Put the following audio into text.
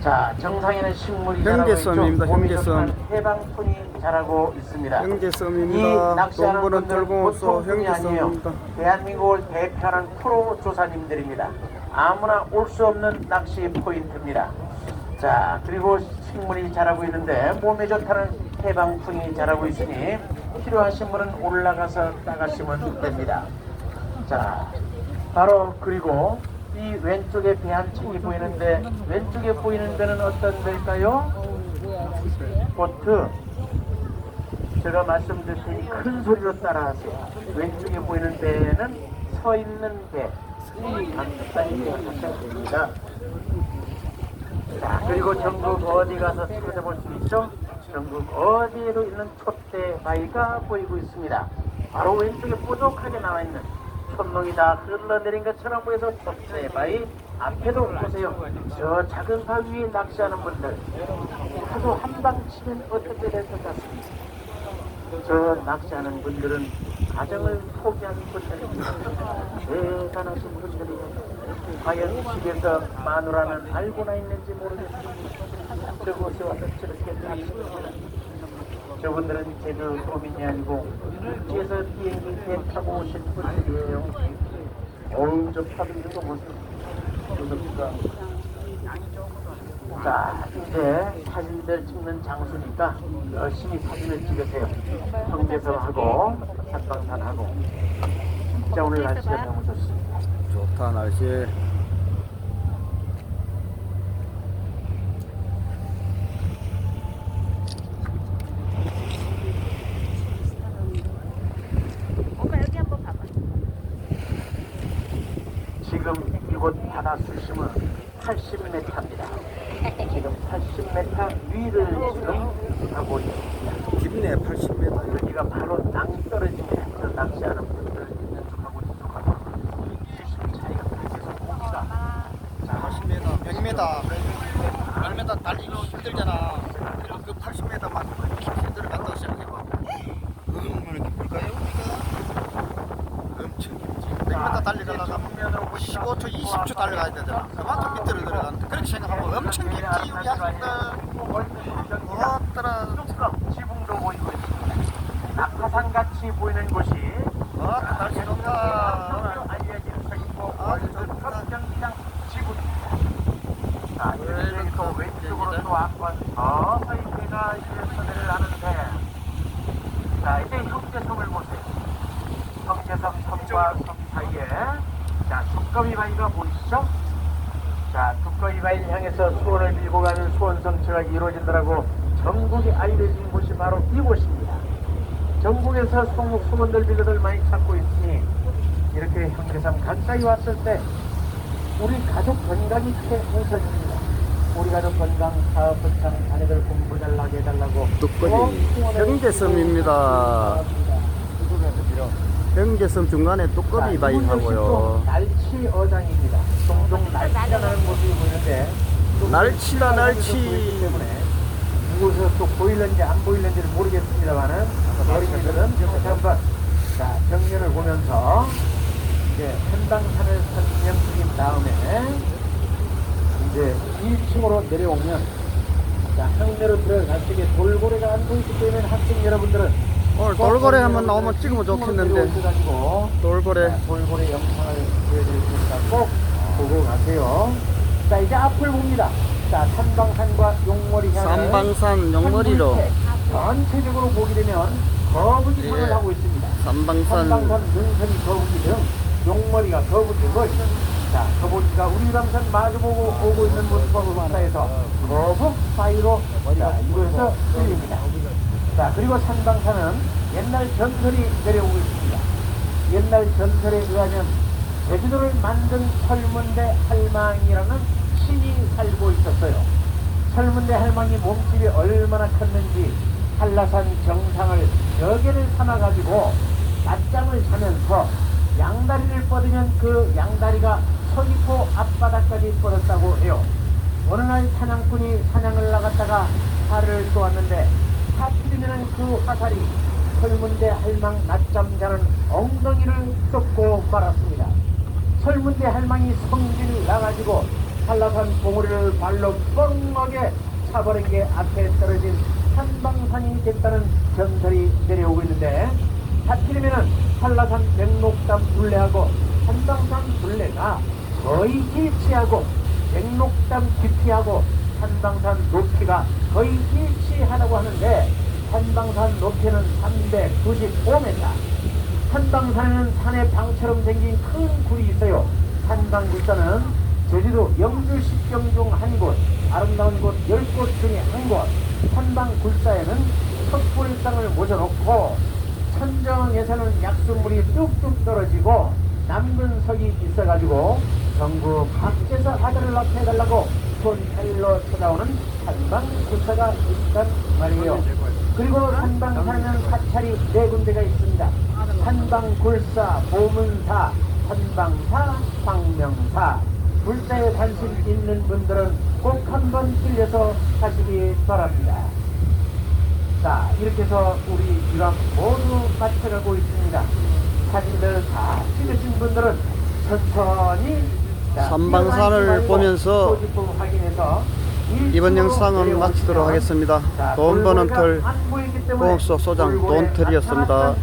자, 정상에는 식물이 자라고 있죠. 형제섬입니다. 형제섬. 해방촌이 자라고 있습니다. 이 형제섬입니다. 낚시하는 돈보는 분들은 털공업소 보통분이 아니에요. 형제섬입니다. 대한민국을 대표하는 프로 조사님들입니다. 아무나 올 수 없는 낚시 포인트입니다. 자, 그리고 식물이 자라고 있는데 몸에 좋다는 해방풍이 자라고 있으니 필요하신 분은 올라가서 따가시면 됩니다. 자, 바로 그리고 이 왼쪽에 배 한 층이 보이는데 왼쪽에 보이는 배는 어떤 배일까요? 보트. 제가 말씀드릴 테니 큰 소리로 따라하세요. 왼쪽에 보이는 배는 서 있는 배. 감축단이 생각하시면 됩니다. 자, 그리고 전국 어디 가서 찾아볼 수 있죠? 전국 어디에도 있는 촛대 바위가 보이고 있습니다. 바로 왼쪽에 뾰족하게 나와 있는 촛농이 다 흘러내린 것처럼 보여서 촛대 바위 앞에도 보세요. 저 작은 바위 위에 낚시하는 분들 하도 한 방 치면 어떻게 될 것 같습니까? 저 낚시하는 분들은 가정을 포기한 분들입니다. 대단하신 분들이에요. 과연 집에서 마누라는 알고나 있는지 모르겠습니다. 저곳에 와서 저렇게 낚시를 합니다. 저분들은 제주 도민이 아니고 육지에서 비행기 배 타고 오신 분들이에요. 어우, 저 파도 있는 거 보세요. 무섭다. 자, 이제 사진들 찍는 장소니까 열심히 사진을 찍으세요. 형제섬하고 산방산하고. 진짜 오늘 날씨가 너무 좋습니다. 좋다 날씨. 오빠 여기 한번 봐봐. 지금 이곳 바다 수심은 80m입니다. 지금 80m 위를 지금 가고 있습니다. 깊네 80m. 여기가 바로 낭떠러지입니다. 낚시하는 분들 있는 쪽하고 이쪽하고 수심 차이가 계속 봅니다. 80m, 100m, 100m 달리기 힘들잖아. 그 80m만 깊이 들어갔다 생각해봐. 얼마나 깊을까요? 엄청 깊지. 100m 달리려면 15초, 20초 달려가야 되잖아. 그만큼 밑으로 들어가는데 그렇게 생각하면 엄청 깊지 우리 학생들. 어따라 지붕도 보이고 있습니다. 낙하산 같이 보이는 곳이 날씨 좋다. 알려진 서있고 경기장 지붕입니다. 자, 이렇게 또 왼쪽으로 또 한번 더 서있게가 선회를 하는데, 자, 이제 형제섬을 보세요. 형제섬 섬과 섬 사이에 자, 두꺼비 바위가 보이시죠? 자, 두꺼비 바위를 향해서 수원을 밀고 가는 수원 성취가 이루어진다라고 전국에 알려진 곳이 바로 이곳입니다. 전국에서 수원들 빌려들 많이 찾고 있으니 이렇게 형제섬 가까이 왔을 때 우리 가족 건강이 최우선입니다. 우리 가족 건강 사업 번창 자녀들 공부 잘나게 해달라고 뚜꺼비 형제섬입니다. 형제섬 중간에 뚜꺼비 바위하고요. 날치 어장입니다. 종종 날치가 나는 모습이 보이는데 날치다 날치. 때문에 이곳에서 또 보일는지 안 보일는지를 모르겠습니다만은 어린이들은 다시 한번 자, 정면을 보면서 이제 한방산을 선명 중인 다음에 이제 2층으로 내려오면 자, 항내로 들어가시게 돌고래가 안 보이기 때문에 학생 여러분들은 오늘 돌고래 한번 나오면 찍으면 좋겠는데. 돌고래. 돌고래 영상을 보여드릴 테니까 꼭 보고 가세요. 자, 이제 앞을 봅니다. 자, 산방산과 용머리 향을 삼방산 용머리로. 전체적으로 보게 되면 거북이선을 예. 하고 있습니다. 삼방산. 산방산, 능선이 거북이 등 용머리가 거북이고, 자, 거북이가 우리 감산 마주보고 오고 있는 모습과 의사에서 거북 사이로 이곳에서 들립니다. 자, 그리고 산방산은 옛날 전설이 내려오고 있습니다. 옛날 전설에 의하면 제주도를 만든 설문대 할망이라는 신이 살고 있었어요. 설문대 할망이 몸집이 얼마나 컸는지 한라산 정상을 여개를 삼아가지고 낮잠을 자면서 양다리를 뻗으면 그 양다리가 서귀포 앞바다까지 뻗었다고 해요. 어느 날 사냥꾼이 사냥을 나갔다가 살을 쏘았는데 하필이면 그 화살이 설문대 할망 낮잠 자는 엉덩이를 쫓고 말았습니다. 설문대 할망이 성질이 나가지고 한라산 봉우리를 발로 뻥하게 차버린 게 앞에 떨어진 한방산이 됐다는 전설이 내려오고 있는데, 하필이면은 한라산 백록담 둘레하고 한방산 둘레가 거의 일치하고 백록담 깊이하고 한방산 높이가 거의 일치하다고 하는데, 한방산 높이는 395m, 한방산에는 산의 방처럼 생긴 큰 굴이 있어요. 한방굴사는 제주도 영주 10경 중 한 곳, 아름다운 곳 10곳 중에 한 곳. 한방굴사에는 석불상을 모셔놓고 천정에서는 약수물이 뚝뚝 떨어지고 남근석이 있어가지고 전국 각지에서 아들을 낳게해달라고 손타일로 찾아오는 한방굴사가 있단 말이에요. 그리고 한방산에는 사찰이 4군데가 있습니다. 한방굴사, 보문사, 한방사, 광명사. 불사에 관심 있는 분들은 꼭 한번 들려서 가시기 바랍니다. 자, 이렇게 해서 우리 유람 모두 마쳐가고 있습니다. 사진들 다 찍으신 분들은 천천히 삼방산을 보면서 이번 영상은 마치도록 하겠습니다. 돈 버는 털 보험소 소장 돈털이었습니다.